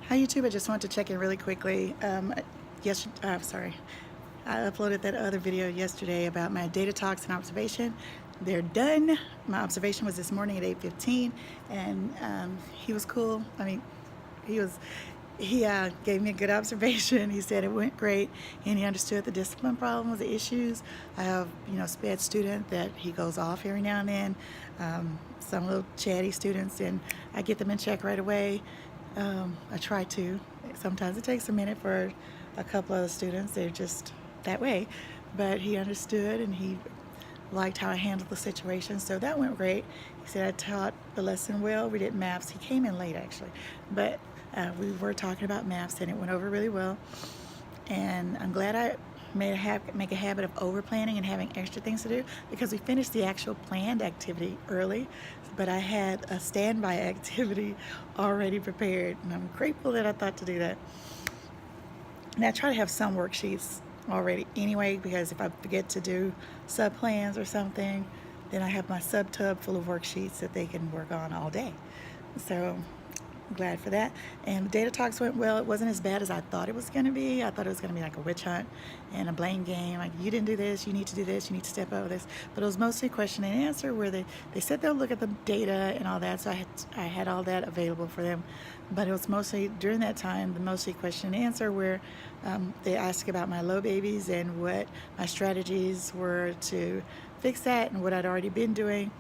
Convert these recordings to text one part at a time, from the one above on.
Hi YouTube, I just want to check in really quickly. Sorry. I uploaded that other video yesterday about my data talks and observation. They're done. My observation was this morning at 8:15, and he was cool. He was he gave me a good observation. He said it went great, and he understood the discipline problems, the issues. I have, sped student that he goes off every now and then, some little chatty students, and I get them in check right away. I try to. Sometimes it takes a minute for a couple of the students. They're just that way. But he understood, and he liked how I handled the situation, so that went great. He said I taught the lesson well. We did maps. He came in late actually, but we were talking about maps, and it went over really well. And I'm glad I make a habit of over planning and having extra things to do, because we finished the actual planned activity early, but I had a standby activity already prepared, and I'm grateful that I thought to do that. And I try to have some worksheets already anyway, because if I forget to do sub plans or something, then I have my sub tub full of worksheets that they can work on all day. So I'm glad for that. And the data talks went well. It wasn't as bad as I thought it was going to be. I thought it was going to be like a witch hunt and a blame game. Like, you didn't do this, you need to do this, you need to step over this. But it was mostly question and answer, where they said they'll look at the data and all that. So I had all that available for them. But it was mostly, during that time, the mostly question and answer, where they asked about my low babies and what my strategies were to fix that and what I'd already been doing.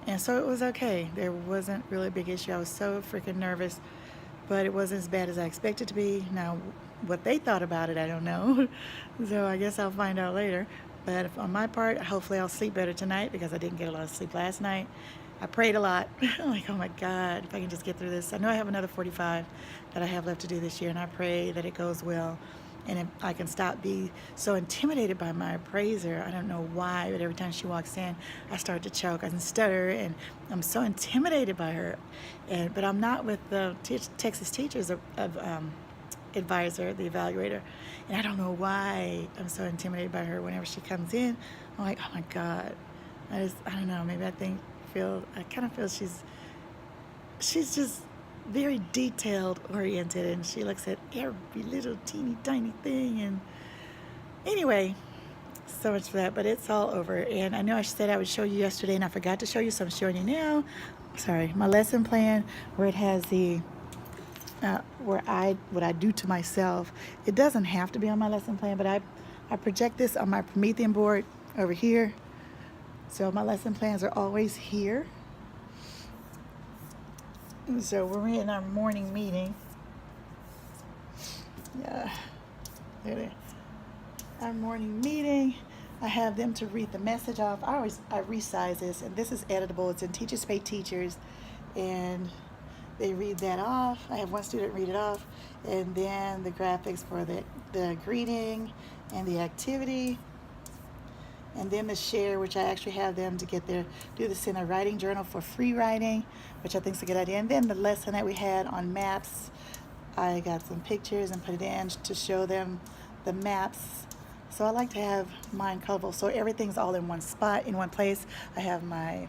And so it was okay. There wasn't really a big issue. I was so freaking nervous, but it wasn't as bad as I expected to be. Now, what they thought about it, I don't know. So I guess I'll find out later. But on my part, hopefully I'll sleep better tonight, because I didn't get a lot of sleep last night. I prayed a lot. I'm like, oh my God, if I can just get through this. I know I have another 45 that I have left to do this year, and I pray that it goes well. And if I can stop being so intimidated by my appraiser. I don't know why, but every time she walks in, I start to choke and stutter, and I'm so intimidated by her. But I'm not with the Texas Teachers Advisor, the evaluator, and I don't know why I'm so intimidated by her. Whenever she comes in, I'm like, oh my God. I don't know. Maybe I kind of feel she's just very detailed oriented, and she looks at every little teeny tiny thing. And anyway, so much for that. But it's all over, and I know I said I would show you yesterday and I forgot to show you, so I'm showing you now. Sorry. My lesson plan, where it has the what I do to myself. It doesn't have to be on my lesson plan, but I project this on my Promethean board over here, so my lesson plans are always here. So we're in our morning meeting. Yeah, there. Our morning meeting. I have them to read the message off. I resize this, and this is editable. It's in Teachers Pay Teachers, and they read that off. I have one student read it off, and then the graphics for the greeting and the activity, and then the share, which I actually have them to do this in a writing journal for free writing, which I think is a good idea. And then the lesson that we had on maps, I got some pictures and put it in to show them the maps. So I like to have mine colorful, so everything's all in one spot, in one place. I have my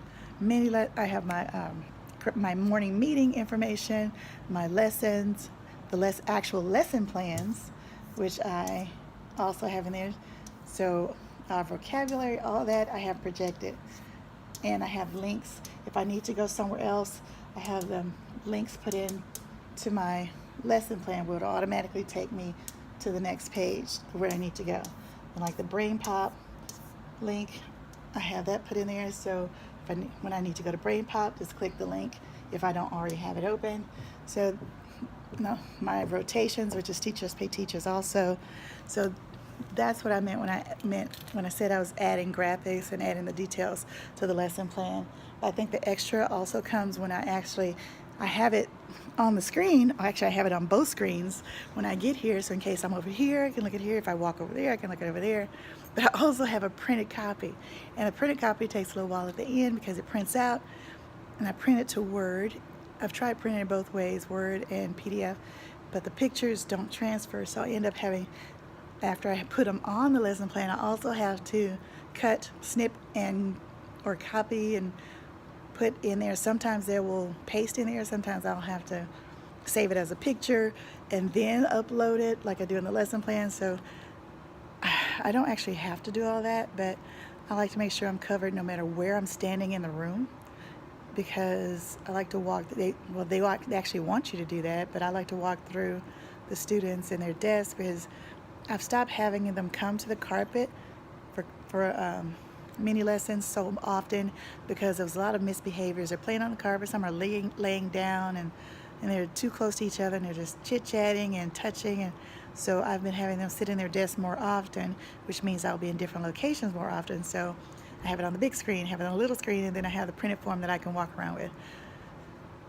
my morning meeting information, my lessons, the actual lesson plans, which I also have in there. So vocabulary, all that I have projected, and I have links. If I need to go somewhere else, I have links put in to my lesson plan, where it'll automatically take me to the next page where I need to go. And like the brain pop link, I have that put in there, so when I need to go to brain pop, just click the link if I don't already have it open. So my rotations, which is Teachers Pay Teachers also. So that's what I meant when I said I was adding graphics and adding the details to the lesson plan. But I think the extra also comes when I have it on the screen. Actually, I have it on both screens when I get here, so in case I'm over here, I can look at here. If I walk over there, I can look at over there. But I also have a printed copy, and a printed copy takes a little while at the end, because it prints out, and I print it to Word. I've tried printing it both ways, Word and PDF, but the pictures don't transfer, so I end up having, after I put them on the lesson plan, I also have to cut, snip, or copy and put in there. Sometimes they will paste in there, sometimes I'll have to save it as a picture, and then upload it like I do in the lesson plan. So I don't actually have to do all that, but I like to make sure I'm covered no matter where I'm standing in the room, because I like to walk, they actually want you to do that, but I like to walk through the students and their desks, because I've stopped having them come to the carpet for mini lessons so often, because there's a lot of misbehaviors. They're playing on the carpet, some are laying down, and they're too close to each other, and they're just chit-chatting and touching. And so I've been having them sit in their desks more often, which means I'll be in different locations more often. So I have it on the big screen, have it on the little screen, and then I have the printed form that I can walk around with.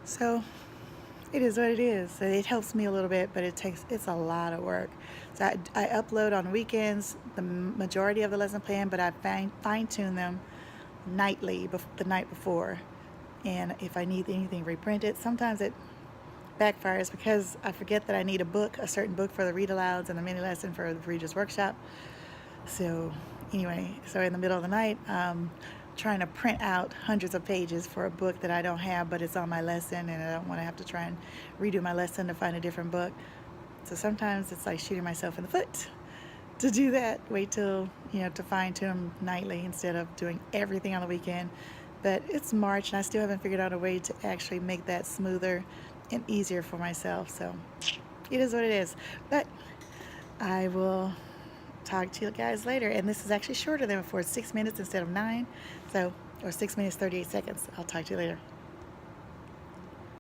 So it is what it is. So it helps me a little bit, but it's a lot of work. So I upload on weekends the majority of the lesson plan, but I fine-tune them nightly, the night before. And if I need anything reprinted, sometimes it backfires because I forget that I need a certain book for the read alouds and the mini lesson for the Reader's Workshop. So anyway, so in the middle of the night, trying to print out hundreds of pages for a book that I don't have, but it's on my lesson, and I don't want to have to try and redo my lesson to find a different book. So sometimes it's like shooting myself in the foot to do that. Wait till, to fine tune them nightly instead of doing everything on the weekend. But it's March, and I still haven't figured out a way to actually make that smoother and easier for myself. So it is what it is. But I will talk to you guys later. And this is actually shorter than before. It's 6 minutes instead of 9. So, or 6 minutes 38 seconds. I'll talk to you later.